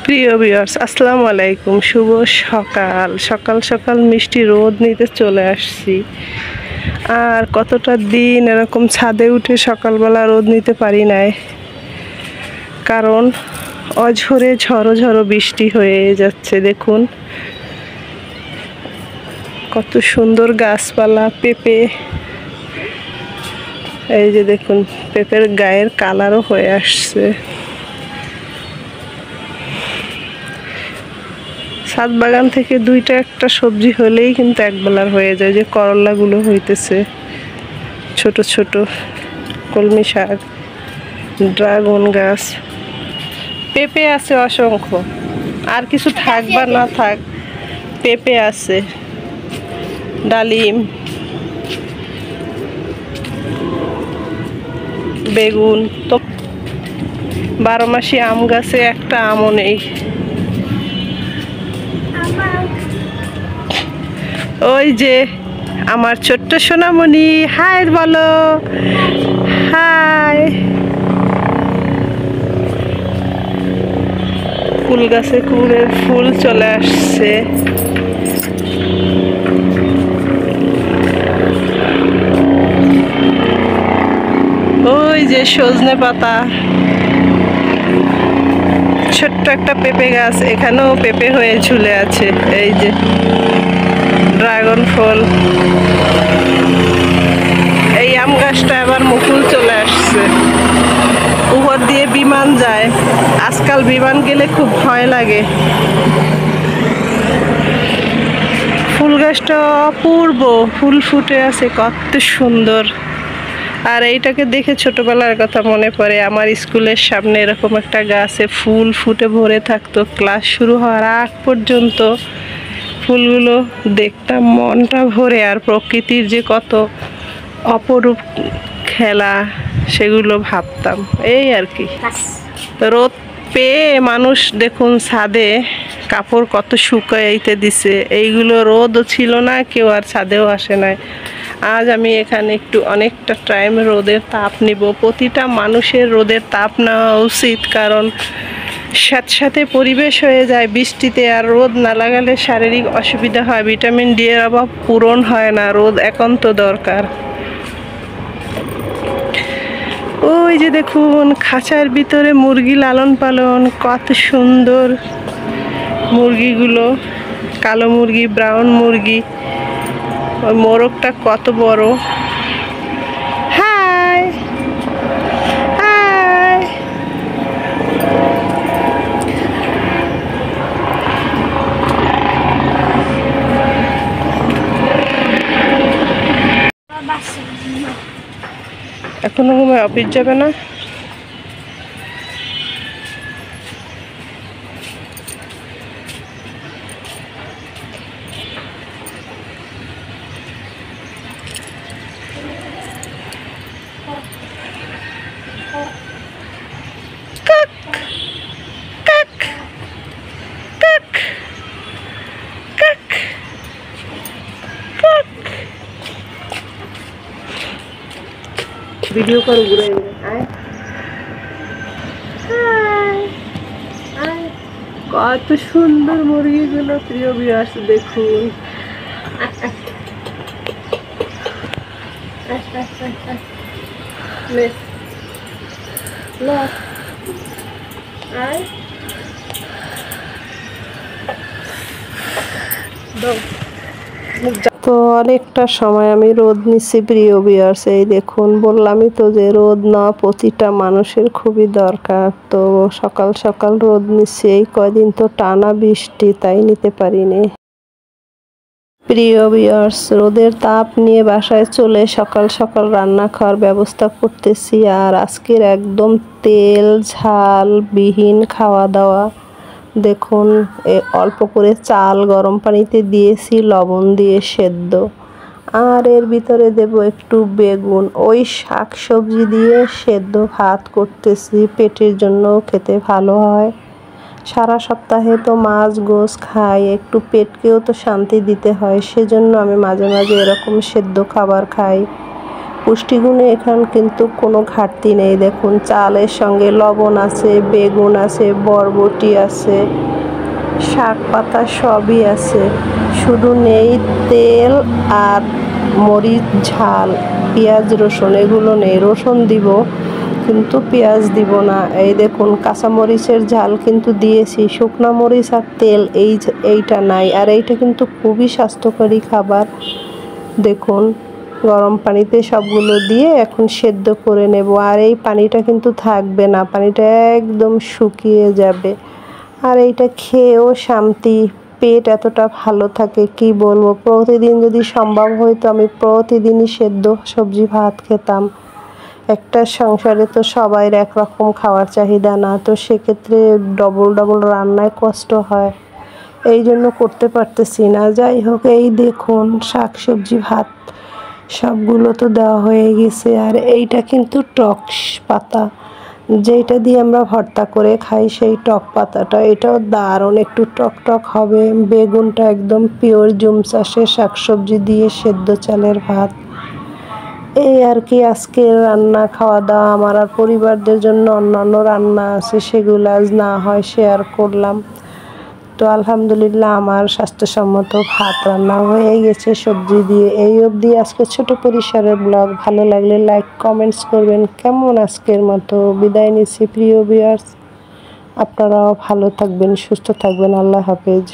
প্রিয় ভিউয়ার্স, আসসালামু আলাইকুম। শুভ সকাল। সকাল সকাল মিষ্টি রোদ নিতে চলে আসছি। আর কতটা দিন এরকম ছাদে উঠে সকালবেলা রোদ নিতে পারি নাই, কারণ অঝরে ঝড়ো ঝড়ো বৃষ্টি হয়ে যাচ্ছে। দেখুন কত সুন্দর গাছপালা, পেঁপে। এই যে দেখুন, পেঁপের গায়ের কালারও হয়ে আসছে। ছাদ বাগান থেকে দুইটা একটা সবজি হলেই কিন্তু একবেলার হয়ে যায়। যে করলাগুলো হইতেছে ছোট ছোট, কলমি শাক, ড্রাগন গাছ, পেঁপে আছে অসংখ্য। আর কিছু থাক বা না থাক, পেঁপে আছে, ডালিম, বেগুন। তো 12 মাসি আম গাছে একটা আমও নেই। ওই যে আমার ছোট্ট সোনামণি, হাই বলো, হাই। ফুল গাছে কুলের ফুল চলে আসছে। ওই যে সজনে পাতা, ছোট্ট একটা পেঁপে গাছ, এখানেও পেঁপে হয়ে ঝুলে আছে। এই যে ড্রাগন ফল। এই আম গাছটা এবার মুকুল চলে আসছে। উপর দিয়ে বিমান যায়, আজকাল বিমান গেলে খুব ভয় লাগে। ফুল গাছটা অপূর্ব, ফুল ফুটে আছে, কত সুন্দর। আর এইটাকে দেখে ছোটবেলার কথা মনে পড়ে। আমার স্কুলের সামনে এরকম একটা গাছে ফুল ফুটে ভরে থাকতো। ক্লাস শুরু হওয়ার আগ পর্যন্ত ফুলগুলো দেখতাম মনটা ভরে। আর প্রকৃতির যে কত অপরূপ খেলা, সেগুলো ভাবতাম। এই আর কি। রোদ পেয়ে মানুষ দেখুন ছাদে কাপড় কত শুকাইতে দিছে। এইগুলো রোদও ছিল না, কেউ আর ছাদেও আসে নাই। আজ আমি এখানে একটু অনেকটা টাইম রোদের তাপ নিব। প্রতিটা মানুষের রোদের তাপ নেওয়া উচিত, কারণ সাথে পরিবেশ হয়ে যায় বৃষ্টিতে। আর রোদ না লাগালে শারীরিক অসুবিধা হয়, ভিটামিন ডি এর অভাব পূরণ হয় না। রোদ একান্ত দরকার। ওই যে দেখুন খাঁচার ভিতরে মুরগি লালন পালন, কত সুন্দর মুরগিগুলো। কালো মুরগি, ব্রাউন মুরগি। ওই মোরগটা কত বড়। High high. এখনো ঘুমে অফিস যাবে না? ভিডিও কর ঘুরে ঘুরে। কত সুন্দর মুরগিগুলো, প্রিয় ভিউয়ার্স দেখুন। তো অনেকটা সময় আমি রোদ নিচ্ছি, প্রিয় ভিউয়ার্স। এই দেখুন, বললামই তো যে রোদ নেওয়া প্রতিটা মানুষের খুবই দরকার। তো সকাল সকাল রোদ নিচ্ছি। এই কয়দিন তো টানা বৃষ্টি, তাই নিতে পারিনি। প্রিয় ভিউয়ার্স, রোদের তাপ নিয়ে বাসায় চলে সকাল সকাল রান্না খাওয়ার ব্যবস্থা করতেছি। আর আজকের একদম তেল ঝাল বিহীন খাওয়া দাওয়া। দেখুন, অল্প করে চাল গরম পানিতে দিয়েছি, লবণ দিয়ে সেদ্ধ। আর এর ভিতরে দেব একটু বেগুন। ওই শাক সবজি দিয়ে সেদ্ধ ভাত করতেছি, পেটের জন্য খেতে ভালো হয়। সারা সপ্তাহে তো মাছ গোছ খাই, একটু পেটকেও তো শান্তি দিতে হয়। সেজন্য আমি মাঝে মাঝে এরকম সেদ্ধ খাবার খাই। পুষ্টিগুণে এখানে কিন্তু কোনো ঘাটতি নেই। দেখুন চালের সঙ্গে লবণ আছে, বেগুন আছে, বরবটি আছে, শাক পাতা সবই আছে, শুধু নেই তেল আর মরিচ ঝাল, পেঁয়াজ রসুন এগুলো নেই। রসুন দিব কিন্তু পেঁয়াজ দিব না। এই দেখুন কাঁচামরিচের ঝাল কিন্তু দিয়েছি, শুকনা মরিচ আর তেল এইটা নাই। আর এইটা কিন্তু খুবই স্বাস্থ্যকরী খাবার। দেখুন গরম পানিতে সবগুলো দিয়ে এখন সেদ্ধ করে নেব। আর এই পানিটা কিন্তু থাকবে না, পানিটা একদম শুকিয়ে যাবে। আর এইটা খেয়েও শান্তি, পেট এতটা ভালো থাকে কি বলবো। প্রতিদিন যদি সম্ভব হতো আমি প্রতিদিনই সেদ্ধ সবজি ভাত খেতাম। একটা সংসারে তো সবাই একরকম খাওয়ার চাহিদা না, তো সেক্ষেত্রে ডবল রান্নায় কষ্ট হয়, এই জন্য করতে পারতেছি না। যাই হোক, এই দেখুন শাক সবজি ভাত সবগুলো তো দেওয়া হয়ে গেছে। আর এইটা কিন্তু টক পাতা, যেটা দিয়ে আমরা ভর্তা করে খাই, সেই টক পাতাটা, এটাও দারুণ একটু টক টক হবে। বেগুনটা একদম পিওর জুম চাষের শাকসবজি দিয়ে সেদ্ধ চালের ভাত। এই আর কি আজকের রান্না খাওয়া দাওয়া। আমার আর পরিবারদের জন্য অন্যান্য রান্না আছে, সেগুলো আজ না হয় শেয়ার করলাম। তো আলহামদুলিল্লাহ আমার স্বাস্থ্যসম্মত ভাত রান্না হয়ে গেছে সবজি দিয়ে। এই অবধি আজকে ছোট পরিসরের ব্লগ। ভালো লাগলে লাইক কমেন্টস করবেন। কেমন আজকের মতো বিদায় নিচ্ছি প্রিয় ভিউয়ার্স। আপনারাও ভালো থাকবেন, সুস্থ থাকবেন। আল্লাহ হাফেজ।